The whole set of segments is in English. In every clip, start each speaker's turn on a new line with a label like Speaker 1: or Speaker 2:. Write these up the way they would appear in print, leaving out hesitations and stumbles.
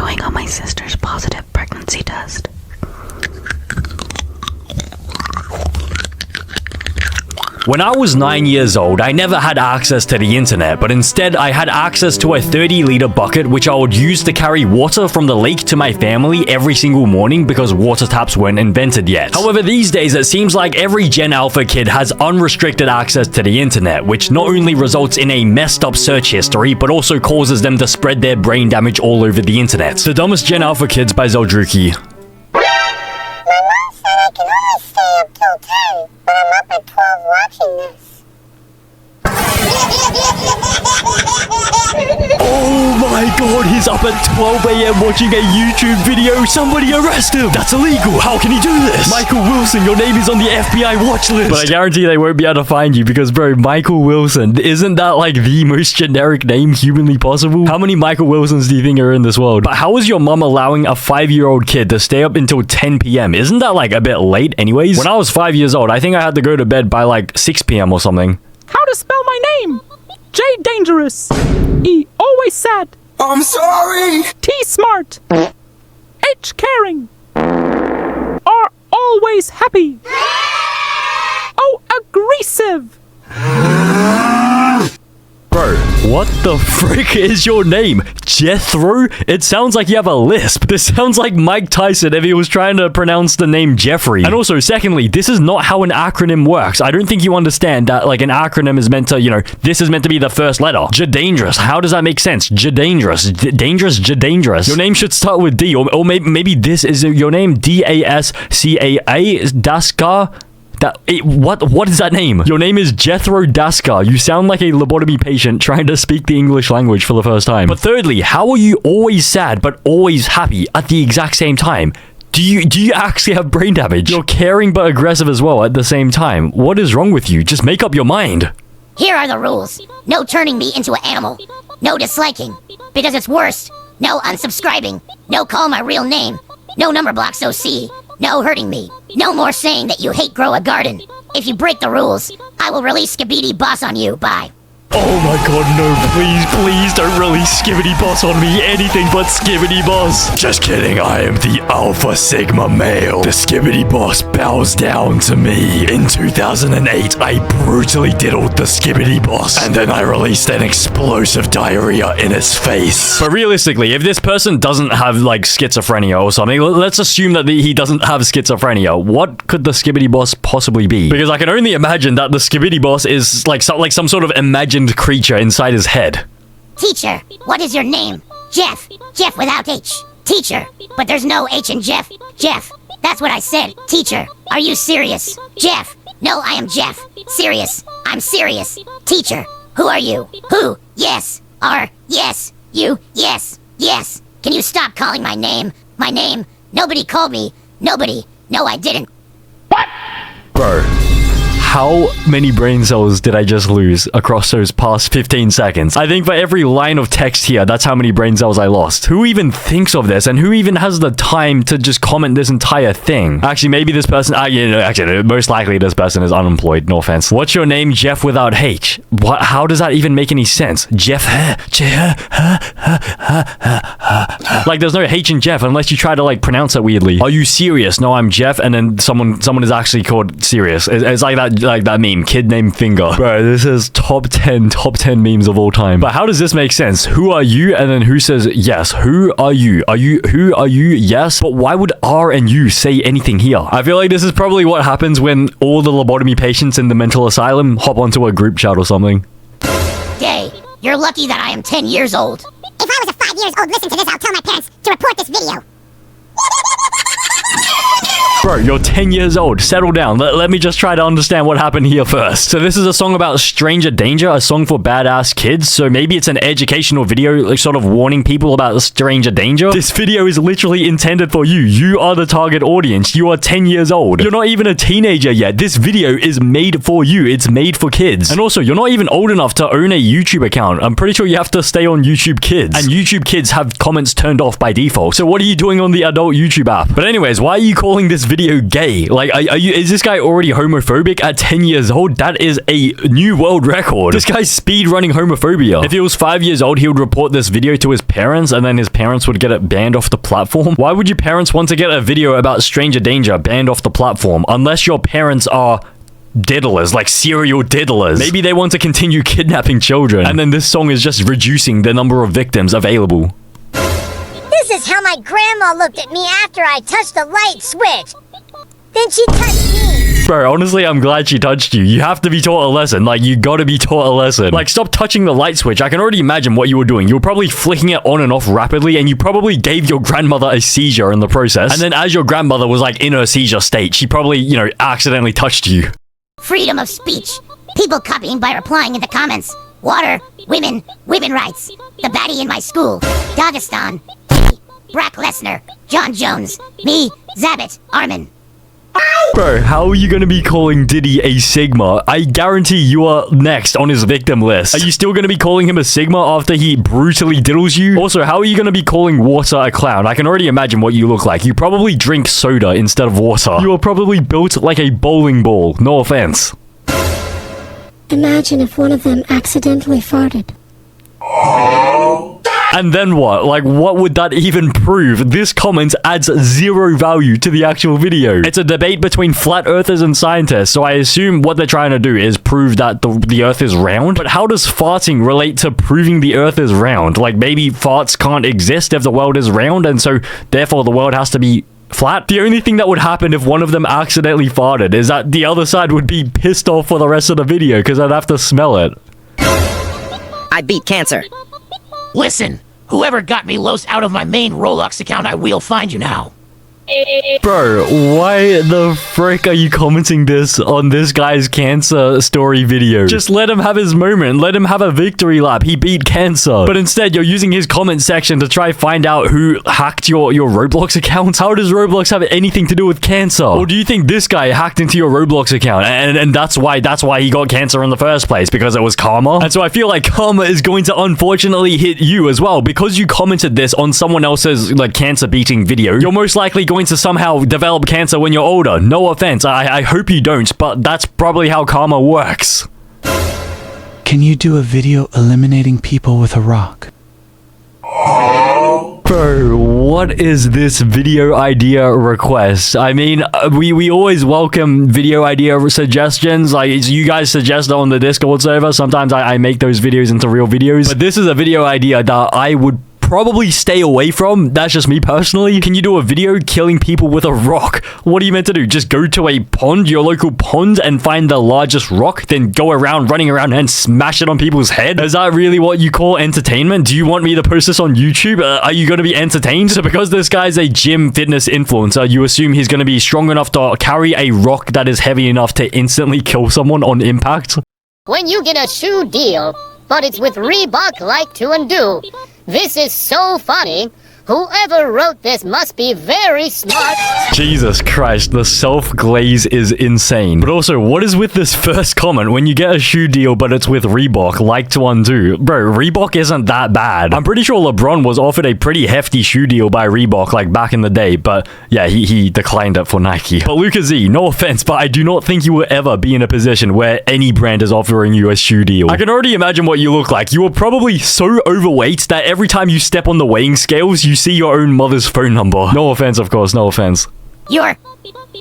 Speaker 1: doing on my sister's positive pregnancy test.
Speaker 2: When I was 9 years old, I never had access to the internet, but instead I had access to a 30-liter bucket which I would use to carry water from the lake to my family every single morning because water taps weren't invented yet. However, these days it seems like every Gen Alpha kid has unrestricted access to the internet, which not only results in a messed up search history, but also causes them to spread their brain damage all over the internet. The Dumbest Gen Alpha Kids by Zeldruki.
Speaker 3: I can only stay up till 10, but I'm up at 12 watching this.
Speaker 2: Oh my god, he's up at 12 AM watching a YouTube video. Somebody arrest him. That's illegal. How can he do this? Michael Wilson, your name is on the FBI watch list. But I guarantee they won't be able to find you because, bro, Michael Wilson, isn't that like the most generic name humanly possible? How many Michael Wilsons do you think are in this world? But how is your mom allowing a 5-year-old kid to stay up until 10 PM? Isn't that like a bit late anyways? When I was 5 years old, I think I had to go to bed by like 6 PM or something.
Speaker 4: How to spell my name? J dangerous. E always sad.
Speaker 5: I'm sorry.
Speaker 4: T smart. H caring. R always happy. O aggressive.
Speaker 2: Bro, what the frick is your name? Jethro? It sounds like you have a lisp. This sounds like Mike Tyson if he was trying to pronounce the name Jeffrey. And also, secondly, this is not how an acronym works. I don't think you understand that, like, an acronym is meant to, you know, this is meant to be the first letter. J-dangerous. How does that make sense? J-dangerous. Dangerous, J-dangerous. Your name should start with D, or maybe this is your name. D-A-S-C-A-A? Daskar? What is that name? Your name is Jethro Daskar. You sound like a lobotomy patient trying to speak the English language for the first time. But thirdly, how are you always sad but always happy at the exact same time? Do you actually have brain damage? You're caring but aggressive as well at the same time. What is wrong with you? Just make up your mind.
Speaker 6: Here are the rules. No turning me into an animal. No disliking, because it's worse. No unsubscribing. No call my real name. No number blocks OC. No hurting me. No more saying that you hate Grow a Garden. If you break the rules, I will release Skibidi Boss on you. Bye.
Speaker 2: Oh my god, no, please don't release Skibidi Boss on me. Anything but Skibidi Boss. Just kidding, I am the Alpha Sigma male. The Skibidi Boss bows down to me. In 2008, I brutally diddled the Skibidi Boss, and then I released an explosive diarrhea in its face. But realistically, if this person doesn't have, like, schizophrenia or something, let's assume that he doesn't have schizophrenia. What could the Skibidi Boss possibly be? Because I can only imagine that the Skibidi Boss is like some sort of imagined creature inside his head.
Speaker 6: Teacher, what is your name? Jeff. Jeff without H. Teacher. But there's no H in Jeff. Jeff. That's what I said. Teacher. Are you serious? Jeff. No, I am Jeff. Serious. I'm serious. Teacher. Who are you? Who? Yes. Are. Yes. You. Yes. Yes. Can you stop calling my name? My name. Nobody called me. Nobody. No, I didn't.
Speaker 2: What? Bro. How many brain cells did I just lose across those past 15 seconds? I think for every line of text here, that's how many brain cells I lost. Who even thinks of this? And who even has the time to just comment this entire thing? Actually, maybe this person... actually, most likely this person is unemployed. No offense. What's your name, Jeff without H? What? How does that even make any sense? Jeff... Like, there's no H in Jeff unless you try to, like, pronounce it weirdly. Are you serious? No, I'm Jeff, and then someone is actually called serious. It's like that meme, kid named Finger. Bro, this is top 10 memes of all time. But how does this make sense? Who are you? And then who says yes? Who are you? Who are you? Yes. But why would R and U say anything here? I feel like this is probably what happens when all the lobotomy patients in the mental asylum hop onto a group chat or something.
Speaker 6: Gay, you're lucky that I am 10 years old.
Speaker 3: If I was a 5 years old listen to this, I'll tell my parents to report this video.
Speaker 2: Bro, you're 10 years old. Settle down. Let me just try to understand what happened here first. So this is a song about stranger danger, a song for badass kids. So maybe it's an educational video, like sort of warning people about stranger danger. This video is literally intended for you. You are the target audience. You are 10 years old. You're not even a teenager yet. This video is made for you. It's made for kids. And also, you're not even old enough to own a YouTube account. I'm pretty sure you have to stay on YouTube Kids. And YouTube Kids have comments turned off by default. So what are you doing on the adult YouTube app? But anyways, why are you calling this video gay? Like, is this guy already homophobic at 10 years old? That is a new world record. This guy's speed running homophobia. If he was 5 years old, he would report this video to his parents, and then his parents would get it banned off the platform. Why would your parents want to get a video about stranger danger banned off the platform? Unless your parents are diddlers, like serial diddlers. Maybe they want to continue kidnapping children, and then this song is just reducing the number of victims available.
Speaker 3: This is how my grandma looked at me after I touched the light switch. Then she touched me.
Speaker 2: Bro, honestly, I'm glad she touched you. You have to be taught a lesson. Like, you gotta be taught a lesson. Like, stop touching the light switch. I can already imagine what you were doing. You were probably flicking it on and off rapidly, and you probably gave your grandmother a seizure in the process. And then as your grandmother was, like, in her seizure state, she probably, you know, accidentally touched you.
Speaker 6: Freedom of speech. People copying by replying in the comments. Water, women, women rights. The baddie in my school. Dagestan. Brock Lesnar. John Jones. Me. Zabit. Armin.
Speaker 2: Bro, how are you gonna be calling Diddy a Sigma? I guarantee you are next on his victim list. Are you still gonna be calling him a Sigma after he brutally diddles you? Also, how are you gonna be calling water a clown? I can already imagine what you look like. You probably drink soda instead of water. You are probably built like a bowling ball. No offense.
Speaker 5: Imagine if one of them accidentally farted.
Speaker 2: And then what? Like, what would that even prove? This comment adds zero value to the actual video. It's a debate between flat earthers and scientists, so I assume what they're trying to do is prove that the earth is round. But how does farting relate to proving the earth is round? Like, maybe farts can't exist if the world is round, and so therefore the world has to be flat. The only thing that would happen if one of them accidentally farted is that the other side would be pissed off for the rest of the video because I'd have to smell it.
Speaker 7: I beat cancer.
Speaker 8: Listen, whoever got me Los out of my main Roblox account, I will find you now.
Speaker 2: Bro, why the frick are you commenting this on this guy's cancer story video? Just let him have his moment. Let him have a victory lap. He beat cancer. But instead, you're using his comment section to try find out who hacked your Roblox account. How does Roblox have anything to do with cancer? Or do you think this guy hacked into your Roblox account and that's why he got cancer in the first place? Because it was karma? And so I feel like karma is going to unfortunately hit you as well. Because you commented this on someone else's like cancer beating video, you're most likely going to somehow develop cancer when you're older. No offense, I hope you don't, but that's probably how karma works.
Speaker 9: Can you do a video eliminating people with a rock?
Speaker 2: Bro, what is this video idea request? I mean, we always welcome video idea suggestions. Like, you guys suggest on the Discord server. Sometimes I make those videos into real videos. But this is a video idea that I would probably stay away from. That's just me personally. Can you do a video killing people with a rock? What are you meant to do? Just go to a pond, your local pond, and find the largest rock, then go around, running around and smash it on people's head? Is that really what you call entertainment? Do you want me to post this on YouTube? Are you going to be entertained? So because this guy's a gym fitness influencer, you assume he's going to be strong enough to carry a rock that is heavy enough to instantly kill someone on impact?
Speaker 10: When you get a shoe deal, but it's with Reebok Like to Undo. This is so funny. Whoever wrote this must be very smart.
Speaker 2: Jesus Christ, the self-glaze is insane. But also, what is with this first comment? When you get a shoe deal, but it's with Reebok, Like to Undo. Bro, Reebok isn't that bad. I'm pretty sure LeBron was offered a pretty hefty shoe deal by Reebok, like back in the day, but yeah, he declined it for Nike. But Luca Z, no offense, but I do not think you will ever be in a position where any brand is offering you a shoe deal. I can already imagine what you look like. You are probably so overweight that every time you step on the weighing scales, you see your own mother's phone number. No offense, of course, no offense.
Speaker 6: You're...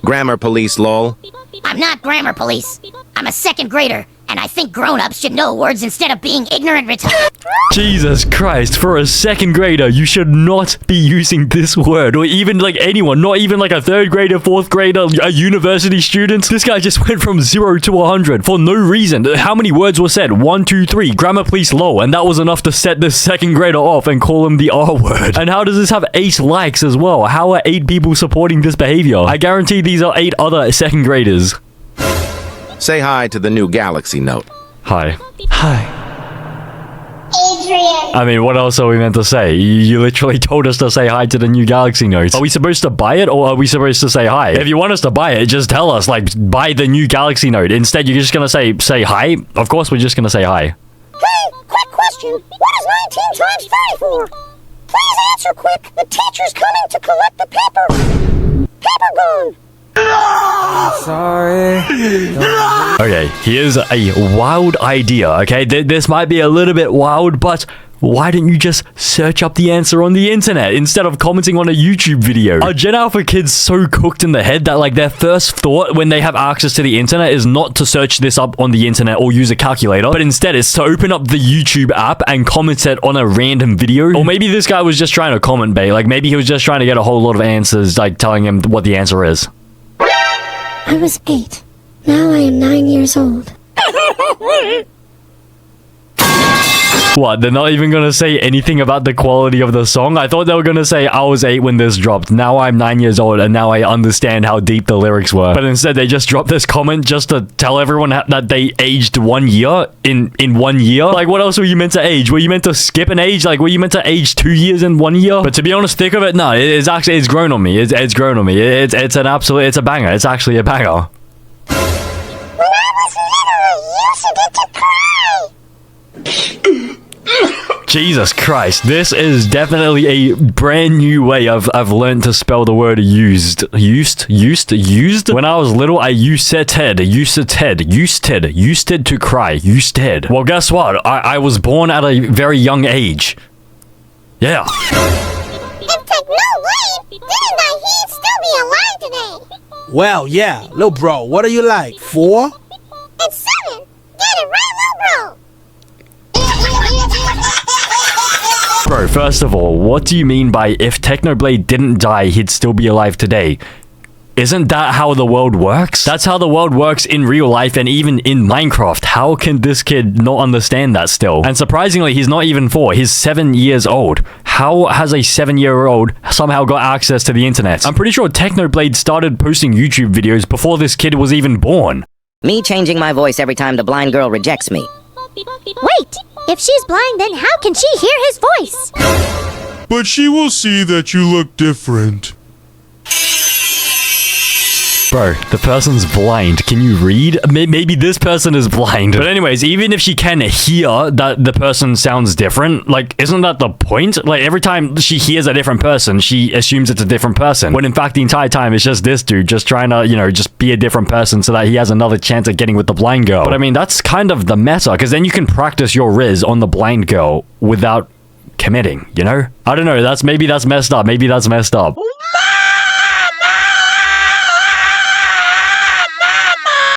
Speaker 11: Grammar police, lol.
Speaker 6: I'm not grammar police. I'm a second grader, and I think grown-ups should know words instead of being ignorant retarded.
Speaker 2: Jesus Christ, for a second grader, you should not be using this word, or even like anyone, not even like a third grader, fourth grader, a university student. This guy just went from 0 to 100 for no reason. How many words were said? 1, 2, 3, grammar police low, and that was enough to set this second grader off and call him the R word. And how does this have 8 likes as well? How are 8 people supporting this behavior? I guarantee these are 8 other second graders.
Speaker 11: Say hi to the new Galaxy Note.
Speaker 2: Hi.
Speaker 9: Hi.
Speaker 3: Adrian.
Speaker 2: I mean, what else are we meant to say? You literally told us to say hi to the new Galaxy Note. Are we supposed to buy it, or are we supposed to say hi? If you want us to buy it, just tell us, like, buy the new Galaxy Note. Instead, you're just gonna say hi? Of course, we're just gonna say hi.
Speaker 3: Hey, quick question. What is 19 times 34? Please answer quick. The teacher's coming to collect the paper. Paper gone.
Speaker 2: Okay, here's a wild idea, okay? This might be a little bit wild, but why didn't you just search up the answer on the internet instead of commenting on a YouTube video? Are Gen Alpha kids so cooked in the head that like their first thought when they have access to the internet is not to search this up on the internet or use a calculator, but instead it's to open up the YouTube app and comment it on a random video? Or maybe this guy was just trying to comment bait, like maybe he was just trying to get a whole lot of answers, like telling him what the answer is.
Speaker 5: I was 8. Now I am 9 years old.
Speaker 2: What, they're not even gonna say anything about the quality of the song? I thought they were gonna say, I was 8 when this dropped, now I'm 9 years old, and now I understand how deep the lyrics were. But instead, they just dropped this comment just to tell everyone that they aged 1 year in 1 year? Like, what else were you meant to age? Were you meant to skip an age? Like, were you meant to age 2 years in 1 year? But to be honest, thick of it, no, it's actually, it's grown on me. It's grown on me. It's an absolute, it's a banger. It's actually a banger.
Speaker 3: When I was little, I used to get to cry.
Speaker 2: Jesus Christ, this is definitely a brand new way I've learned to spell the word used. Used? When I was little, I used to cry, used. Well, guess what? I was born at a very young age. Yeah.
Speaker 3: If Technoblade didn't die, he'd still be alive today.
Speaker 12: Well, yeah. Lil bro, what are you like, 4?
Speaker 3: It's 7. Get it right, little bro.
Speaker 2: Bro, first of all, what do you mean by if Technoblade didn't die, he'd still be alive today? Isn't that how the world works? That's how the world works in real life and even in Minecraft. How can this kid not understand that still? And surprisingly, he's not even 4. He's 7 years old. How has a 7-year-old somehow got access to the internet? I'm pretty sure Technoblade started posting YouTube videos before this kid was even born.
Speaker 7: Me changing my voice every time the blind girl rejects me.
Speaker 3: Wait, if she's blind, then how can she hear his voice?
Speaker 13: But she will see that you look different.
Speaker 2: Bro, the person's blind. Can you read? Maybe this person is blind. But anyways, even if she can hear that the person sounds different, like, isn't that the point? Like, every time she hears a different person, she assumes it's a different person. When in fact, the entire time, it's just this dude just trying to, you know, just be a different person so that he has another chance at getting with the blind girl. But I mean, that's kind of the meta, because then you can practice your Riz on the blind girl without committing, you know? I don't know, maybe that's messed up. Maybe that's messed up.